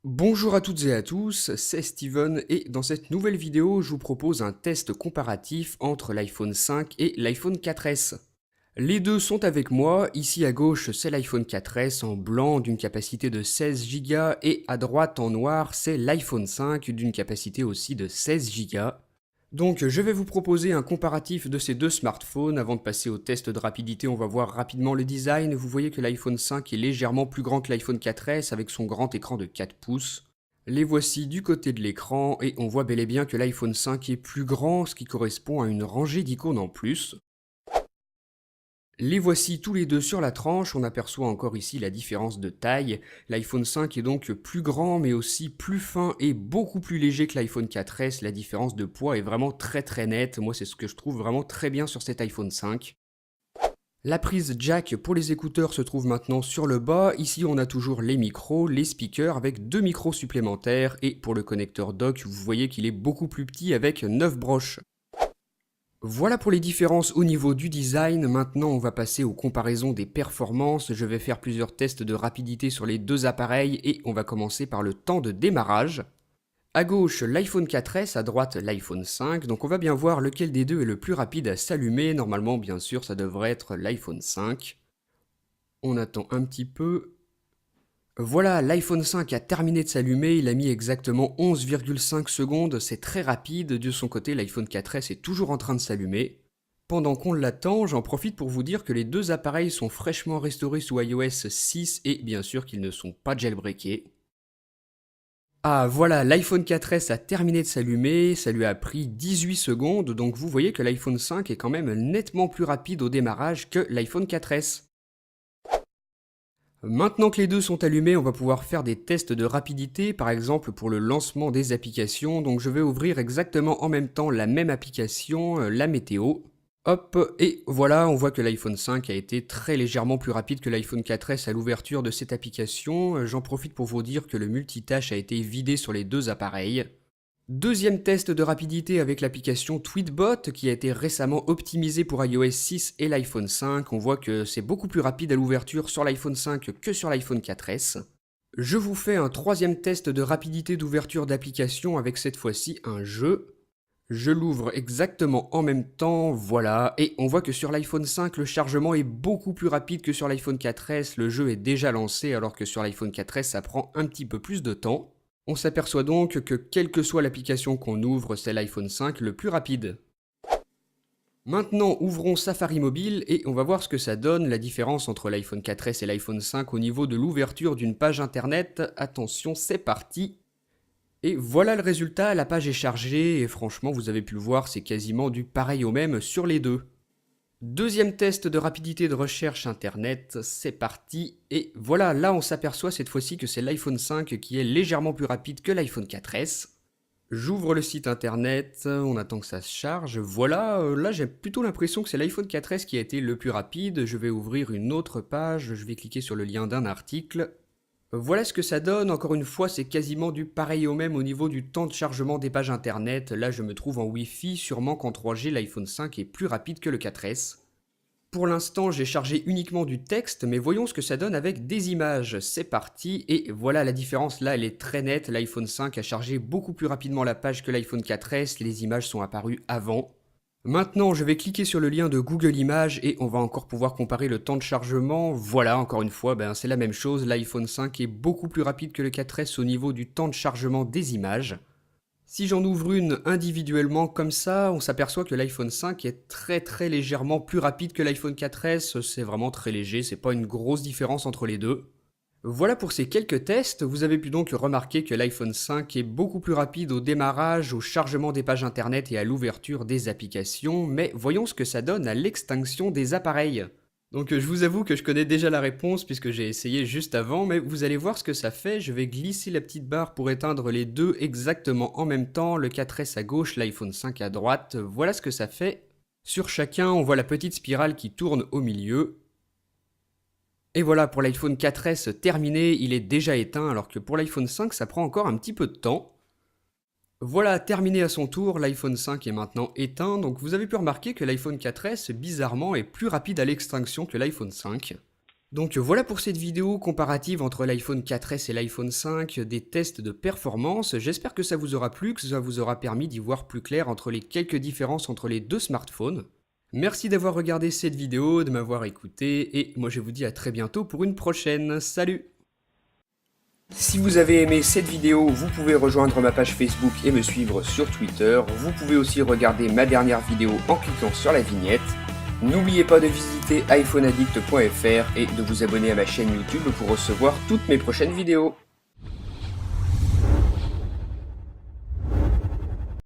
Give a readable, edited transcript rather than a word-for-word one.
Bonjour à toutes et à tous, c'est Steven et dans cette nouvelle vidéo, je vous propose un test comparatif entre l'iPhone 5 et l'iPhone 4S. Les deux sont avec moi, ici à gauche c'est l'iPhone 4S en blanc d'une capacité de 16 Go et à droite en noir c'est l'iPhone 5 d'une capacité aussi de 16 Go. Donc je vais vous proposer un comparatif de ces deux smartphones. Avant de passer au test de rapidité, on va voir rapidement le design. Vous voyez que l'iPhone 5 est légèrement plus grand que l'iPhone 4S avec son grand écran de 4 pouces. Les voici du côté de l'écran et on voit bel et bien que l'iPhone 5 est plus grand, ce qui correspond à une rangée d'icônes en plus. Les voici tous les deux sur la tranche, on aperçoit encore ici la différence de taille. L'iPhone 5 est donc plus grand mais aussi plus fin et beaucoup plus léger que l'iPhone 4S. La différence de poids est vraiment très nette, moi c'est ce que je trouve vraiment très bien sur cet iPhone 5. La prise jack pour les écouteurs se trouve maintenant sur le bas. Ici on a toujours les micros, les speakers avec deux micros supplémentaires et pour le connecteur dock vous voyez qu'il est beaucoup plus petit avec 9 broches. Voilà pour les différences au niveau du design. Maintenant on va passer aux comparaisons des performances. Je vais faire plusieurs tests de rapidité sur les deux appareils et on va commencer par le temps de démarrage. À gauche l'iPhone 4S, à droite l'iPhone 5, donc on va bien voir lequel des deux est le plus rapide à s'allumer. Normalement bien sûr ça devrait être l'iPhone 5. On attend un petit peu. Voilà, l'iPhone 5 a terminé de s'allumer, il a mis exactement 11,5 secondes, c'est très rapide. De son côté, l'iPhone 4S est toujours en train de s'allumer. Pendant qu'on l'attend, j'en profite pour vous dire que les deux appareils sont fraîchement restaurés sous iOS 6 et bien sûr qu'ils ne sont pas jailbreakés. Ah voilà, l'iPhone 4S a terminé de s'allumer, ça lui a pris 18 secondes, donc vous voyez que l'iPhone 5 est quand même nettement plus rapide au démarrage que l'iPhone 4S. Maintenant que les deux sont allumés, on va pouvoir faire des tests de rapidité, par exemple pour le lancement des applications. Donc je vais ouvrir exactement en même temps la même application, la météo. Hop, et voilà, on voit que l'iPhone 5 a été très légèrement plus rapide que l'iPhone 4S à l'ouverture de cette application. J'en profite pour vous dire que le multitâche a été vidé sur les deux appareils. Deuxième test de rapidité avec l'application Tweetbot qui a été récemment optimisée pour iOS 6 et l'iPhone 5. On voit que c'est beaucoup plus rapide à l'ouverture sur l'iPhone 5 que sur l'iPhone 4S. Je vous fais un troisième test de rapidité d'ouverture d'application avec cette fois-ci un jeu. Je l'ouvre exactement en même temps, voilà, et on voit que sur l'iPhone 5 le chargement est beaucoup plus rapide que sur l'iPhone 4S. Le jeu est déjà lancé alors que sur l'iPhone 4S ça prend un petit peu plus de temps. On s'aperçoit donc que quelle que soit l'application qu'on ouvre, c'est l'iPhone 5 le plus rapide. Maintenant, ouvrons Safari Mobile et on va voir ce que ça donne, la différence entre l'iPhone 4S et l'iPhone 5 au niveau de l'ouverture d'une page internet. Attention, c'est parti. Et voilà le résultat, la page est chargée et franchement, vous avez pu le voir, c'est quasiment du pareil au même sur les deux. Deuxième test de rapidité de recherche internet, c'est parti. Et voilà, là on s'aperçoit cette fois-ci que c'est l'iPhone 5 qui est légèrement plus rapide que l'iPhone 4S. J'ouvre le site internet, on attend que ça se charge. Voilà, là j'ai plutôt l'impression que c'est l'iPhone 4S qui a été le plus rapide. Je vais ouvrir une autre page, je vais cliquer sur le lien d'un article. Voilà ce que ça donne, encore une fois c'est quasiment du pareil au même au niveau du temps de chargement des pages internet. Là je me trouve en Wi-Fi, sûrement qu'en 3G l'iPhone 5 est plus rapide que le 4S. Pour l'instant j'ai chargé uniquement du texte, mais voyons ce que ça donne avec des images. C'est parti, et voilà la différence là elle est très nette. L'iPhone 5 a chargé beaucoup plus rapidement la page que l'iPhone 4S, les images sont apparues avant. Maintenant, je vais cliquer sur le lien de Google Images et on va encore pouvoir comparer le temps de chargement. Voilà, encore une fois, c'est la même chose. L'iPhone 5 est beaucoup plus rapide que le 4S au niveau du temps de chargement des images. Si j'en ouvre une individuellement comme ça, on s'aperçoit que l'iPhone 5 est très légèrement plus rapide que l'iPhone 4S. C'est vraiment très léger, c'est pas une grosse différence entre les deux. Voilà pour ces quelques tests, vous avez pu donc remarquer que l'iPhone 5 est beaucoup plus rapide au démarrage, au chargement des pages internet et à l'ouverture des applications, mais voyons ce que ça donne à l'extinction des appareils. Donc je vous avoue que je connais déjà la réponse puisque j'ai essayé juste avant, mais vous allez voir ce que ça fait. Je vais glisser la petite barre pour éteindre les deux exactement en même temps, le 4S à gauche, l'iPhone 5 à droite, voilà ce que ça fait. Sur chacun, on voit la petite spirale qui tourne au milieu. Et voilà, pour l'iPhone 4S terminé, il est déjà éteint, alors que pour l'iPhone 5, ça prend encore un petit peu de temps. Voilà, terminé à son tour, l'iPhone 5 est maintenant éteint, donc vous avez pu remarquer que l'iPhone 4S, bizarrement, est plus rapide à l'extinction que l'iPhone 5. Donc voilà pour cette vidéo comparative entre l'iPhone 4S et l'iPhone 5, des tests de performance. J'espère que ça vous aura plu, que ça vous aura permis d'y voir plus clair entre les quelques différences entre les deux smartphones. Merci d'avoir regardé cette vidéo, de m'avoir écouté, et moi je vous dis à très bientôt pour une prochaine. Salut! Si vous avez aimé cette vidéo, vous pouvez rejoindre ma page Facebook et me suivre sur Twitter. Vous pouvez aussi regarder ma dernière vidéo en cliquant sur la vignette. N'oubliez pas de visiter iPhoneaddict.fr et de vous abonner à ma chaîne YouTube pour recevoir toutes mes prochaines vidéos.